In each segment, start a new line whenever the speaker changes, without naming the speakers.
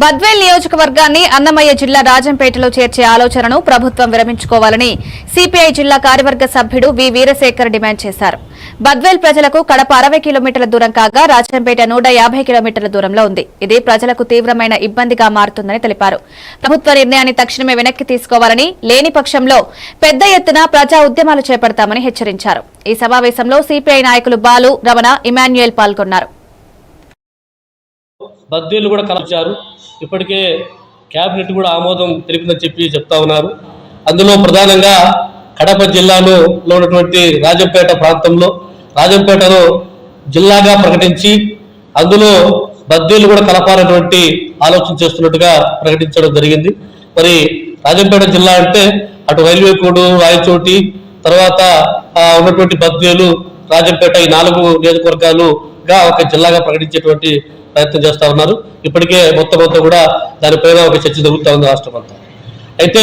బద్వేల్ నియోజకవర్గాన్ని అన్నమయ్య జిల్లా రాజంపేటలో చేర్చే ఆలోచనను ప్రభుత్వం విరమించుకోవాలని సిపిఐ జిల్లా కార్యవర్గ సభ్యుడు వి వీరశేఖర్ డిమాండ్ చేశారు. బద్వేల్ ప్రజలకు కడప 60 కిలోమీటర్ల దూరం కాగా రాజంపేట 150 కిలోమీటర్ల దూరంలో ఉంది. ఇది ప్రజలకు తీవ్రమైన ఇబ్బందిగా మారుతుందని తెలిపారు. ప్రభుత్వ నిర్ణయాన్ని తక్షణమే వెనక్కి తీసుకోవాలని, లేని పక్షంలో పెద్ద ఎత్తున ప్రజా ఉద్యమాలు చేపడతామని హెచ్చరించారు. ఈ సమావేశంలో సిపిఐ నాయకులు బాలు, రమణ, ఇమాన్యుయల్ పాల్గొన్నారు.
బద్వేలు కూడా కలచారు. ఇప్పటికే క్యాబినెట్ కూడా ఆమోదం తెలిపిందని చెప్తా ఉన్నారు. అందులో ప్రధానంగా కడప జిల్లాలో ఉన్నటువంటి రాజంపేట ప్రాంతంలో రాజంపేటను జిల్లాగా ప్రకటించి అందులో బద్వేలు కూడా కలపాలన్నటువంటి ఆలోచన చేస్తున్నట్టుగా ప్రకటించడం జరిగింది. మరి రాజంపేట జిల్లా అంటే అటు రైల్వే కోడు, రాయచోటి, తర్వాత ఉన్నటువంటి బద్వేలు, రాజంపేట ఈ 4 నియోజకవర్గాలుగా ఒక జిల్లాగా ప్రకటించేటువంటి ప్రయత్నం చేస్తా ఉన్నారు. ఇప్పటికే మొత్తం కూడా దానిపైన ఒక చర్చ జరుగుతూ ఉంది రాష్ట్రం అంతా. అయితే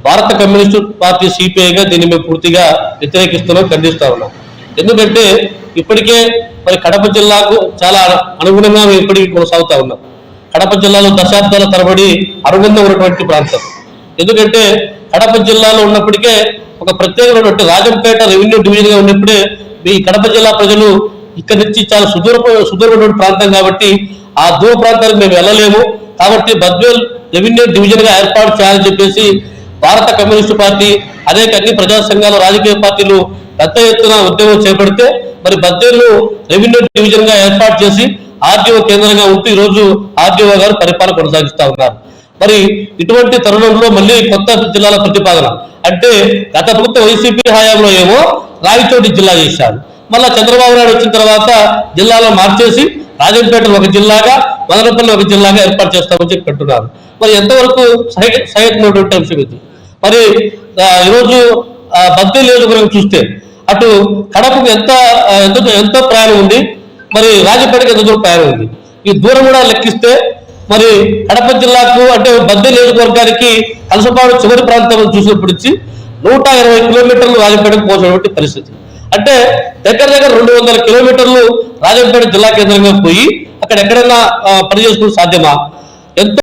భారత కమ్యూనిస్టు పార్టీ సిపిఐగా దీన్ని మేము పూర్తిగా వ్యతిరేకిస్తున్నాం, ఖండిస్తా ఉన్నాం. ఎందుకంటే ఇప్పటికే మరి కడప జిల్లాకు చాలా అనుగుణంగా మేము ఇప్పటికీ కొనసాగుతా ఉన్నాం. కడప జిల్లాలో దశాబ్దాల తరబడి అనుబంధం ఉన్నటువంటి ప్రాంతం. ఎందుకంటే కడప జిల్లాలో ఉన్నప్పటికే ఒక ప్రత్యేకమైనటువంటి రాజంపేట రెవెన్యూ డివిజన్గా ఉన్నప్పుడే ఈ కడప జిల్లా ప్రజలు ఇక్కడి నుంచి చాలా సుదూరమైనటువంటి ప్రాంతం కాబట్టి ఆ దూర ప్రాంతానికి మేము వెళ్ళలేము. కాబట్టి బద్వేల్ రెవెన్యూ డివిజన్ గా ఏర్పాటు చేయాలని చెప్పేసి భారత కమ్యూనిస్టు పార్టీ అన్ని ప్రజా సంఘాలు, రాజకీయ పార్టీలు పెద్ద ఎత్తున ఉద్యమం చేపడితే మరి బద్వేల్ రెవెన్యూ డివిజన్ గా ఏర్పాటు చేసి ఆర్డీఓ కేంద్రంగా ఉంటూ ఈ రోజు ఆర్డీఓ గారు పరిపాలన కొనసాగిస్తా ఉన్నారు. మరి ఇటువంటి తరుణంలో మళ్ళీ కొత్త జిల్లాల ప్రతిపాదన అంటే గత ప్రభుత్వ వైసీపీ హయాంలో ఏమో రాయచోటి జిల్లా చేశారు. మళ్ళా చంద్రబాబు నాయుడు వచ్చిన తర్వాత జిల్లాలో మార్చేసి రాజంపేట ఒక జిల్లాగా, మదనపల్లి ఒక జిల్లాగా ఏర్పాటు చేస్తామని చెప్పి అంటున్నారు. మరి ఎంతవరకు సహేతున్నటువంటి అంశం ఇది. మరి ఈరోజు బద్వేలు నియోజకవర్గం చూస్తే అటు కడపకు ఎంత ప్రయాణం ఉంది, మరి రాజంపేటకు ఎంత దూరం ప్రయాణం ఉంది. ఈ దూరం కూడా లెక్కిస్తే మరి కడప జిల్లాకు అంటే బద్వేలు నియోజకవర్గానికి కలసపాడు చివరి ప్రాంతం చూసినప్పుడు 120 కిలోమీటర్లు రాజంపేటకు పోసినటువంటి పరిస్థితి. అంటే దగ్గర 200 కిలోమీటర్లు రాజంపేట జిల్లా కేంద్రంగా పోయి అక్కడ ఎక్కడైనా పని చేసుకోవడం సాధ్యమా? ఎంతో